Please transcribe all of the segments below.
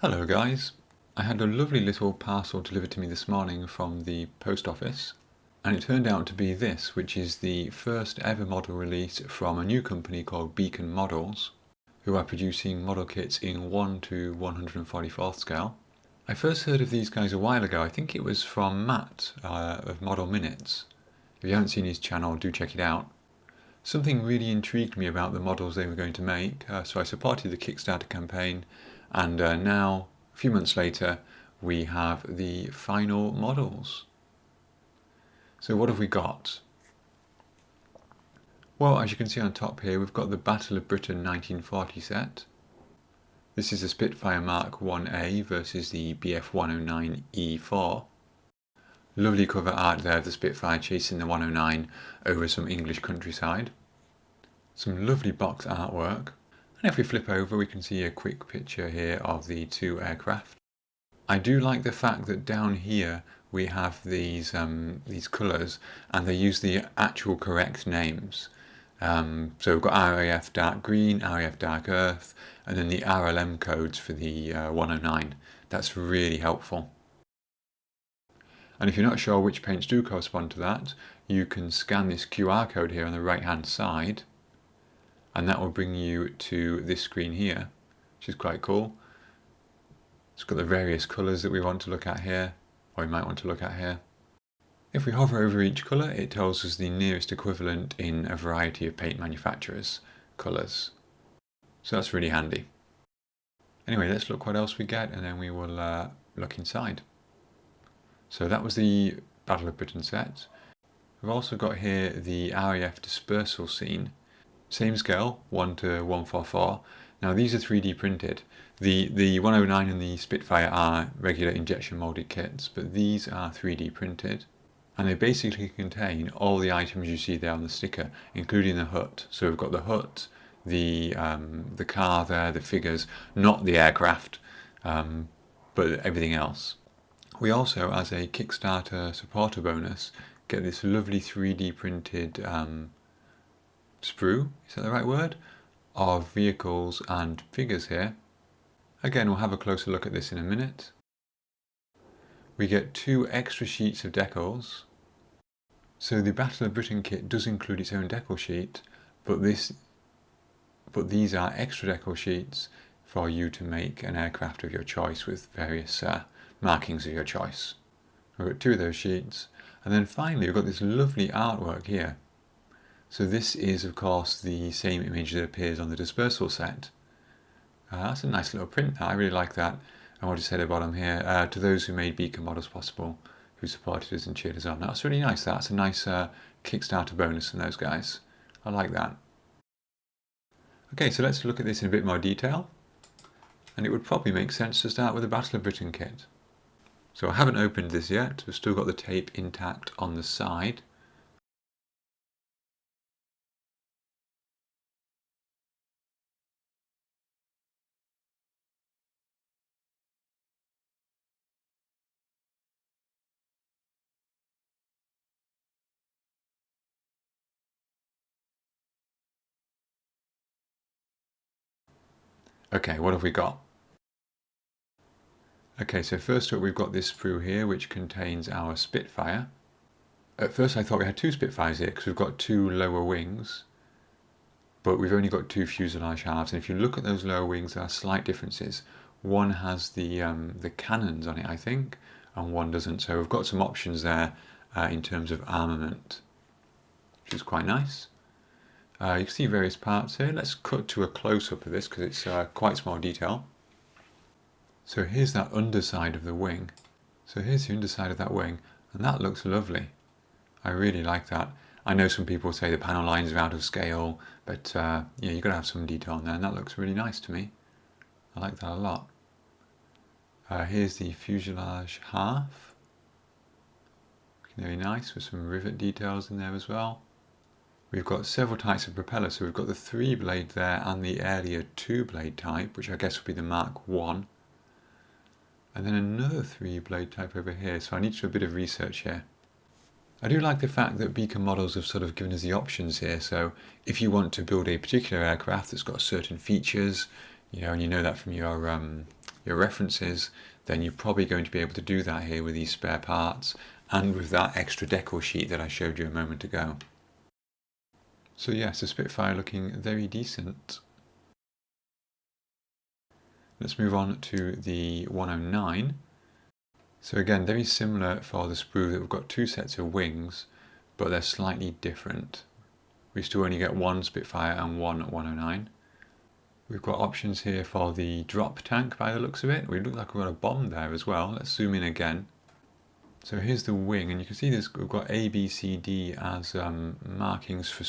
Hello guys, I had a lovely little parcel delivered to me this morning from the post office, and it turned out to be this, which is the first ever model release from a new company called Beacon Models, who are producing model kits in 1 to 144th scale. I first heard of these guys a while ago. I think it was from Matt of Model Minutes. If you haven't seen his channel, do check it out. Something really intrigued me about the models they were going to make, so I supported the Kickstarter campaign, and now, a few months later, we have the final models. So what have we got? Well, as you can see on top here, we've got the Battle of Britain 1940 set. This is the Spitfire Mk.Ia versus the Bf109 E-4. Lovely cover art there of the Spitfire chasing the 109 over some English countryside. Some lovely box artwork. And if we flip over, we can see a quick picture here of the two aircraft. I do like the fact that down here we have these colours, and they use the actual correct names. So we've got RAF Dark Green, RAF Dark Earth, and then the RLM codes for the 109. That's really helpful. And if you're not sure which paints do correspond to that, you can scan this QR code here on the right hand side, and that will bring you to this screen here, which is quite cool. It's got the various colours that we want to look at here, or we might want to look at here. If we hover over each colour, it tells us the nearest equivalent in a variety of paint manufacturers' colours. So that's really handy. Anyway, let's look what else we get, and then we will look inside. So that was the Battle of Britain set. We've also got here the RAF Dispersal Scene. Same scale, 1 to 144. Now these are 3D printed. The 109 and the Spitfire are regular injection molded kits, but these are 3D printed. And they basically contain all the items you see there on the sticker, including the hut. So we've got the hut, the car there, the figures, not the aircraft, but everything else. We also, as a Kickstarter supporter bonus, get this lovely 3D printed sprue, is that the right word, of vehicles and figures here. Again, we'll have a closer look at this in a minute. We get 2 extra sheets of decals. So the Battle of Britain kit does include its own decal sheet, but these are extra decal sheets for you to make an aircraft of your choice with various markings of your choice. We've got 2 of those sheets, and then finally we've got this lovely artwork here. So this is of course the same image that appears on the dispersal set. That's a nice little print, I really like that. And what it said at the bottom here, to those who made Beacon Models possible, who supported us and cheered us on. That's really nice. That's a nice Kickstarter bonus from those guys. I like that. Okay, so let's look at this in a bit more detail. And it would probably make sense to start with the Battle of Britain kit. So I haven't opened this yet. We've still got the tape intact on the side. Okay, what have we got? Okay, so first up we've got this sprue here which contains our Spitfire. At first I thought we had 2 Spitfires here because we've got 2 lower wings, but we've only got 2 fuselage halves, and if you look at those lower wings there are slight differences. One has the cannons on it, I think, and one doesn't, so we've got some options there in terms of armament, which is quite nice. You can see various parts here. Let's cut to a close-up of this because it's quite small detail. So here's that underside of the wing. So here's the underside of that wing, and that looks lovely. I really like that. I know some people say the panel lines are out of scale, but yeah, you've got to have some detail on there, and that looks really nice to me. I like that a lot. Here's the fuselage half. Very nice, with some rivet details in there as well. We've got several types of propeller, so we've got the 3-blade there and the earlier 2-blade type, which I guess would be the Mark 1. And then another 3-blade type over here, so I need to do a bit of research here. I do like the fact that Beacon Models have sort of given us the options here, so if you want to build a particular aircraft that's got certain features, and you know that from your your references, then you're probably going to be able to do that here with these spare parts and with that extra decal sheet that I showed you a moment ago. So yes, the Spitfire looking very decent. Let's move on to the 109. So again, very similar for the sprue, that we've got two sets of wings, but they're slightly different. We still only get one Spitfire and one 109. We've got options here for the drop tank by the looks of it. We look like we've got a bomb there as well. Let's zoom in again. So here's the wing, and you can see this, we've got A, B, C, D as markings for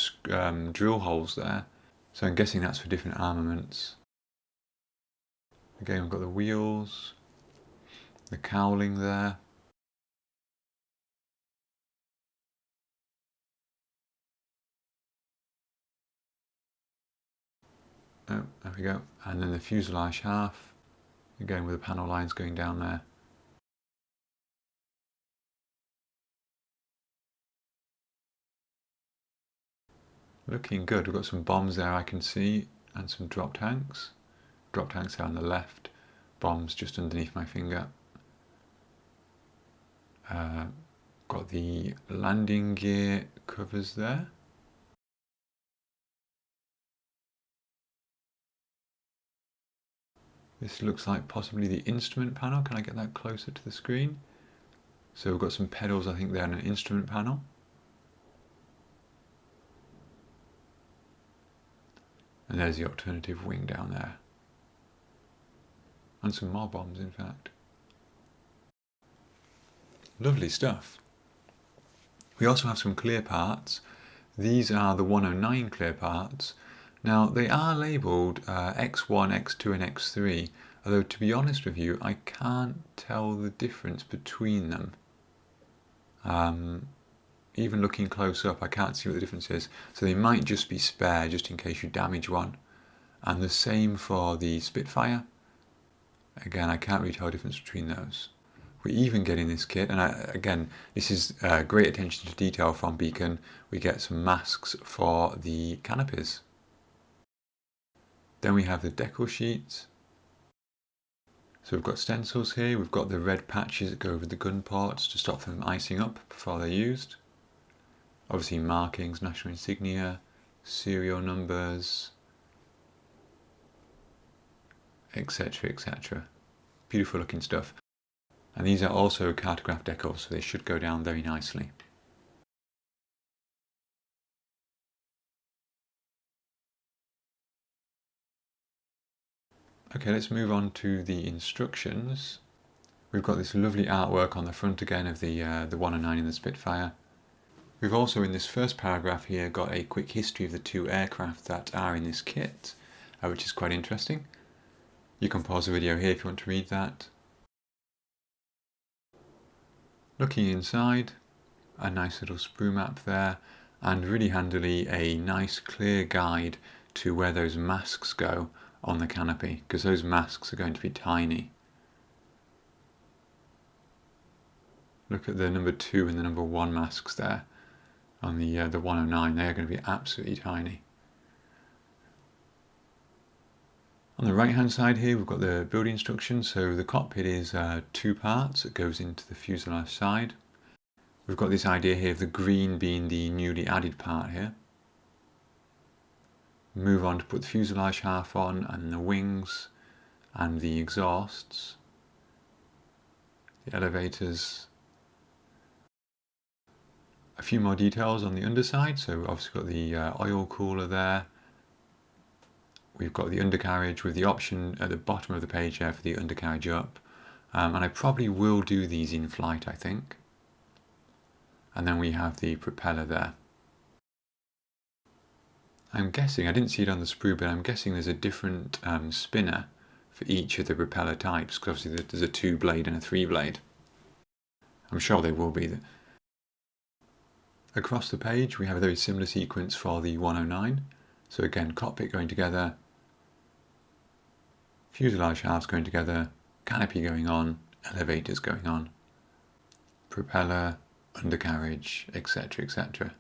drill holes there. So I'm guessing that's for different armaments. Again, we've got the wheels, the cowling there. Oh, there we go. And then the fuselage half, again with the panel lines going down there. Looking good. We've got some bombs there I can see, and some drop tanks. Drop tanks there on the left, bombs just underneath my finger. Got the landing gear covers there. This looks like possibly the instrument panel. Can I get that closer to the screen? So we've got some pedals, I think, there on an instrument panel. And there's the alternative wing down there. And some more bombs, in fact. Lovely stuff. We also have some clear parts. These are the 109 clear parts. Now, they are labelled X1, X2 and X3, although to be honest with you, I can't tell the difference between them. Even looking close up, I can't see what the difference is. So they might just be spare, just in case you damage one. And the same for the Spitfire. Again, I can't really tell the difference between those. We even get in this kit, and again, this is great attention to detail from Beacon. We get some masks for the canopies. Then we have the decal sheets. So we've got stencils here. We've got the red patches that go over the gun ports to stop them icing up before they're used. Obviously markings, national insignia, serial numbers, etc, etc. Beautiful looking stuff. And these are also cartograph decals, so they should go down very nicely. Okay, let's move on to the instructions. We've got this lovely artwork on the front again of the 109 in the Spitfire. We've also in this first paragraph here got a quick history of the two aircraft that are in this kit, which is quite interesting. You can pause the video here if you want to read that. Looking inside, a nice little sprue map there, and really handily a nice clear guide to where those masks go on the canopy, because those masks are going to be tiny. Look at the number 2 and the number 1 masks there on the 109, they are going to be absolutely tiny. On the right hand side here we've got the build instructions. So the cockpit is 2 parts. It goes into the fuselage side. We've got this idea here of the green being the newly added part here. Move on to put the fuselage half on, and the wings and the exhausts, the elevators. A few more details on the underside. So we've obviously got the oil cooler there. We've got the undercarriage with the option at the bottom of the page here for the undercarriage up. And I probably will do these in flight, I think. And then we have the propeller there. I'm guessing, I didn't see it on the sprue, but I'm guessing there's a different spinner for each of the propeller types, because obviously there's a 2-blade and a 3-blade. I'm sure they will be. Across the page we have a very similar sequence for the 109. So again, cockpit going together, fuselage halves going together, canopy going on, elevators going on, propeller, undercarriage, etc, etc.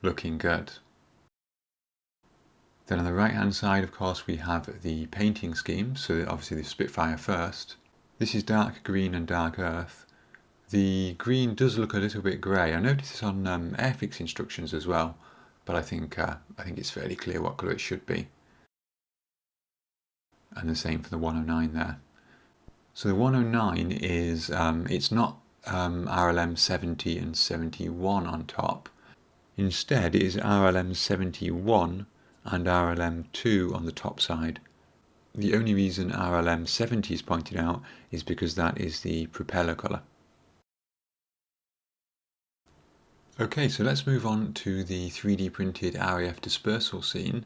Looking good. Then on the right hand side, of course, we have the painting scheme, so obviously the Spitfire first. This is dark green and dark earth. The green does look a little bit grey. I noticed this on Airfix instructions as well, but I think it's fairly clear what colour it should be. And the same for the 109 there. So the 109 is, it's not RLM 70 and 71 on top. Instead, it is RLM 71 and RLM 2 on the top side. The only reason RLM 70 is pointed out is because that is the propeller colour. Okay, so let's move on to the 3D printed RAF Dispersal Scene.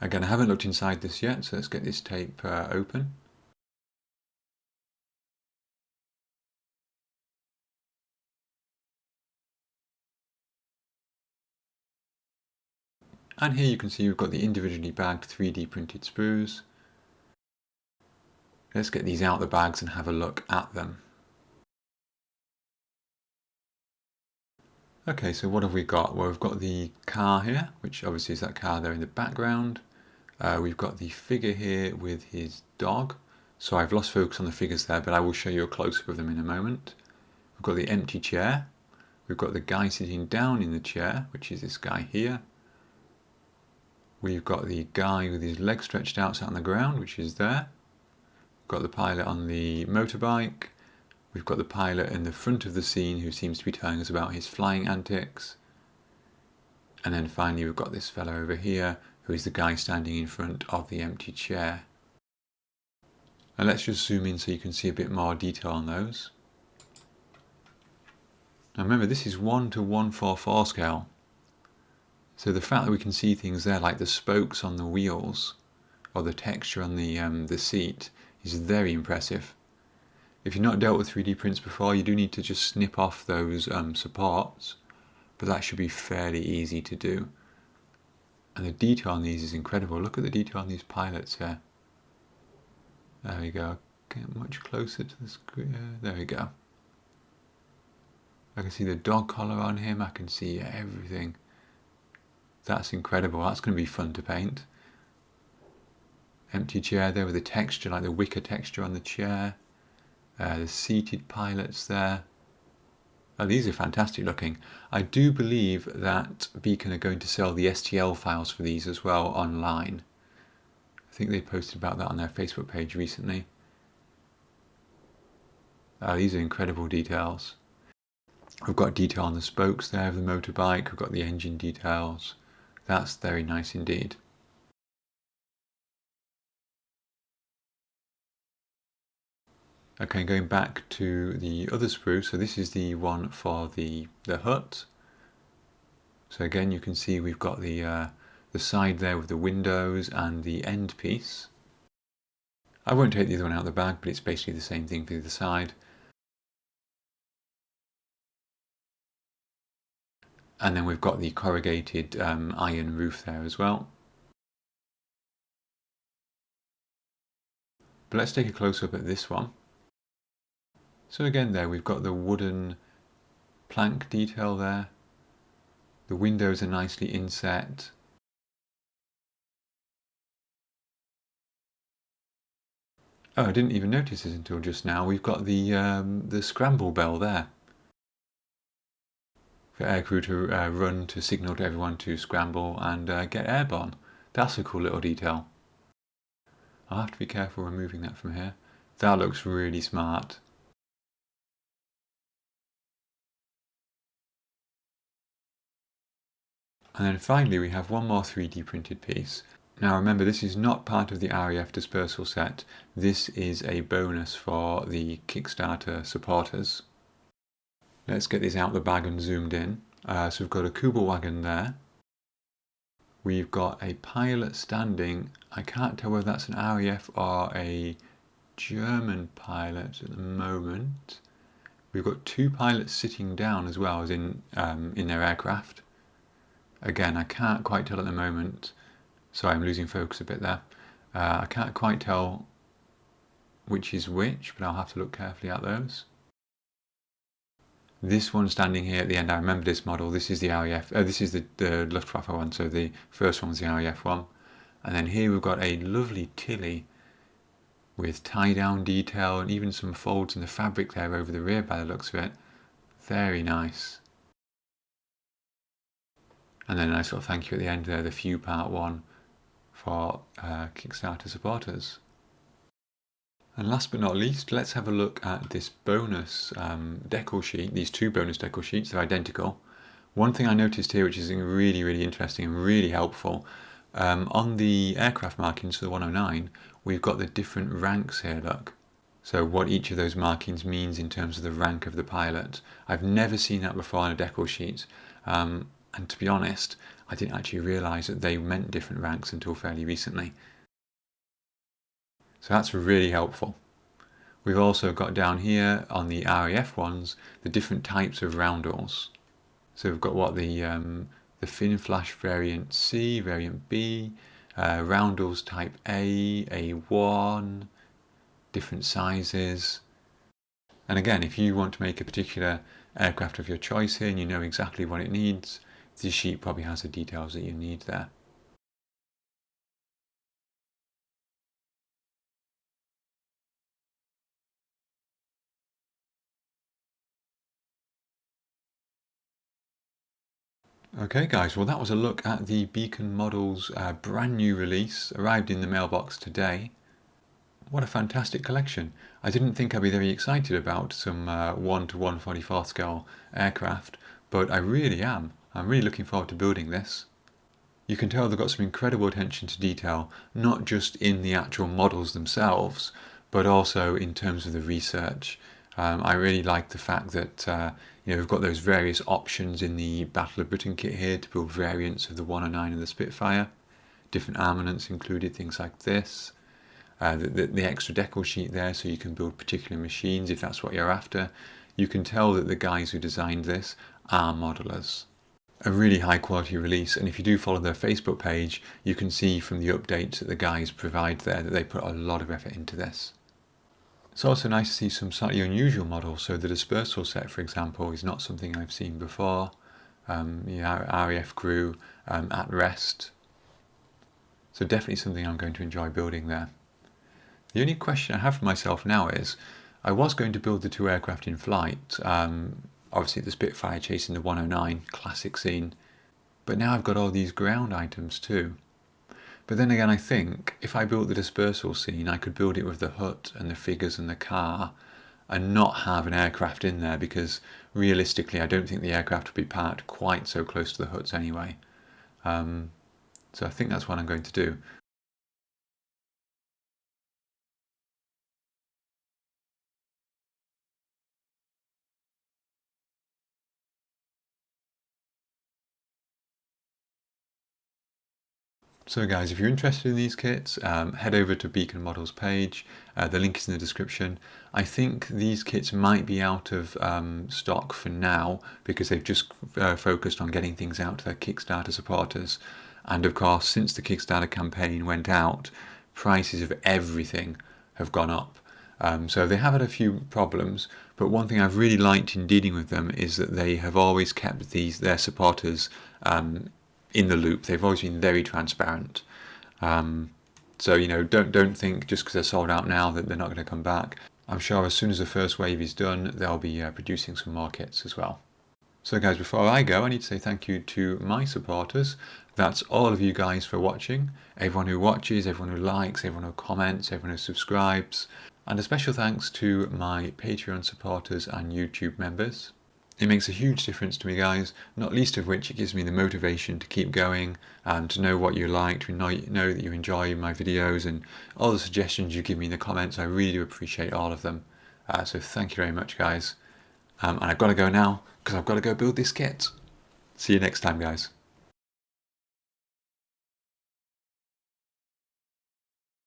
Again, I haven't looked inside this yet, so let's get this tape open. And here you can see we've got the individually bagged 3D printed sprues. Let's get these out of the bags and have a look at them. Okay, so what have we got? Well, we've got the car here, which obviously is that car there in the background. We've got the figure here with his dog. So I've lost focus on the figures there, but I will show you a close-up of them in a moment. We've got the empty chair. We've got the guy sitting down in the chair, which is this guy here. We've got the guy with his legs stretched out on the ground, which is there. We've got the pilot on the motorbike. We've got the pilot in the front of the scene who seems to be telling us about his flying antics. And then finally we've got this fellow over here who is the guy standing in front of the empty chair. And let's just zoom in so you can see a bit more detail on those. Now remember, this is 1:144 scale. So the fact that we can see things there like the spokes on the wheels or the texture on the seat is very impressive. If you've not dealt with 3D prints before, you do need to just snip off those supports, but that should be fairly easy to do. And the detail on these is incredible. Look at the detail on these pilots here. There we go. Get much closer to the screen. There we go. I can see the dog collar on him. I can see everything. That's incredible. That's going to be fun to paint. Empty chair there with the texture, like the wicker texture on the chair. The seated pilots there. Oh, these are fantastic looking. I do believe that Beacon are going to sell the STL files for these as well online. I think they posted about that on their Facebook page recently. Oh, these are incredible details. We've got detail on the spokes there of the motorbike. We've got the engine details. That's very nice indeed. Okay, going back to the other sprue, so this is the one for the hut. So again, you can see we've got the side there with the windows and the end piece. I won't take the other one out of the bag, but it's basically the same thing for the other side. And then we've got the corrugated iron roof there as well. But let's take a close-up at this one. So again there, we've got the wooden plank detail there. The windows are nicely inset. Oh, I didn't even notice this until just now. We've got the scramble bell there. For aircrew to run to signal to everyone to scramble and get airborne. That's a cool little detail. I'll have to be careful removing that from here. That looks really smart. And then finally we have one more 3D printed piece. Now remember, this is not part of the RAF Dispersal set. This is a bonus for the Kickstarter supporters. Let's get this out of the bag and zoomed in. So we've got a Kubel wagon there. We've got a pilot standing. I can't tell whether that's an RAF or a German pilot at the moment. We've got two pilots sitting down as well as in their aircraft. Again, I can't quite tell at the moment. Sorry, I'm losing focus a bit there. I can't quite tell which is which, but I'll have to look carefully at those. This one standing here at the end, I remember this model. This is the RAF, this is the Luftwaffe one, so the first one was the RAF one. And then here we've got a lovely Tilly with tie-down detail and even some folds in the fabric there over the rear by the looks of it. Very nice. And then a nice little thank you at the end there, the Few Part 1 for Kickstarter supporters. And last but not least, let's have a look at this bonus decal sheet. These two bonus decal sheets, they're identical. One thing I noticed here, which is really interesting and really helpful, on the aircraft markings for the 109, we've got the different ranks here, look. So what each of those markings means in terms of the rank of the pilot. I've never seen that before on a decal sheet. And to be honest, I didn't actually realise that they meant different ranks until fairly recently. So that's really helpful. We've also got down here on the RAF ones, the different types of roundels. So we've got what the fin flash variant C, variant B, roundels type A, A1, different sizes. And again, if you want to make a particular aircraft of your choice here and you know exactly what it needs, this sheet probably has the details that you need there. Okay guys, well that was a look at the Beacon Models brand new release, arrived in the mailbox today. What a fantastic collection. I didn't think I'd be very excited about some 1 to 1/44 scale aircraft, but I really am. I'm really looking forward to building this. You can tell they've got some incredible attention to detail, not just in the actual models themselves, but also in terms of the research. I really like the fact that we've got those various options in the Battle of Britain kit here to build variants of the 109 and the Spitfire. Different armaments included, things like this. The extra decal sheet there, so you can build particular machines if that's what you're after. You can tell that the guys who designed this are modelers. A really high quality release, and if you do follow their Facebook page, you can see from the updates that the guys provide there that they put a lot of effort into this. It's also nice to see some slightly unusual models, so the dispersal set, for example, is not something I've seen before. RAF crew at rest. So definitely something I'm going to enjoy building there. The only question I have for myself now is, I was going to build the two aircraft in flight, obviously the Spitfire chasing the 109, classic scene, but now I've got all these ground items too. But then again, I think if I built the dispersal scene, I could build it with the hut and the figures and the car and not have an aircraft in there, because realistically I don't think the aircraft would be parked quite so close to the huts anyway. So I think that's what I'm going to do. So guys, if you're interested in these kits, head over to Beacon Models page. The link is in the description. I think these kits might be out of stock for now, because they've just focused on getting things out to their Kickstarter supporters. And of course, since the Kickstarter campaign went out, prices of everything have gone up. So they have had a few problems, but one thing I've really liked in dealing with them is that they have always kept their supporters in the loop. They've always been very transparent. So don't think just because they're sold out now that they're not going to come back. I'm sure as soon as the first wave is done, they'll be producing some more kits as well. So guys, before I go, I need to say thank you to my supporters. That's all of you guys for watching. Everyone who watches, everyone who likes, everyone who comments, everyone who subscribes. And a special thanks to my Patreon supporters and YouTube members. It makes a huge difference to me, guys, not least of which it gives me the motivation to keep going and to know what you like, to know that you enjoy my videos, and all the suggestions you give me in the comments. I really do appreciate all of them. So thank you very much, guys. And I've got to go now because I've got to go build this kit. See you next time, guys.